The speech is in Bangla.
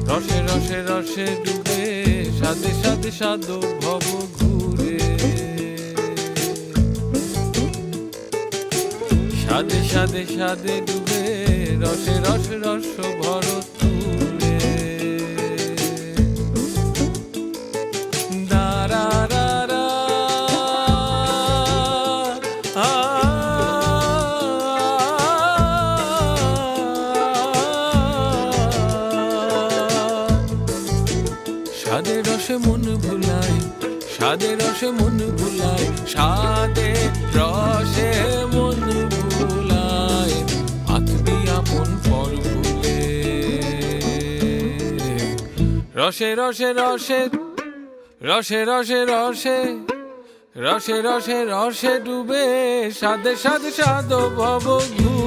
রসে রসে রসে ডুবে সাদে সাদে সাদো ভব ঘুরে সাদে সাদে সাদে ডুবে রসে রসে রস ভর তুলে দারা রা রা সাদে রসে মন ভুলায় সাদে রসে মন ভুলায় সাদে রসে মন ভুলায় আঁকবি আপন পর ভুলে রসে রসে রসে রসে রসে রসে রসে রসে রসে ডুবে সাদে সাদে সাদো ভব ঘুরে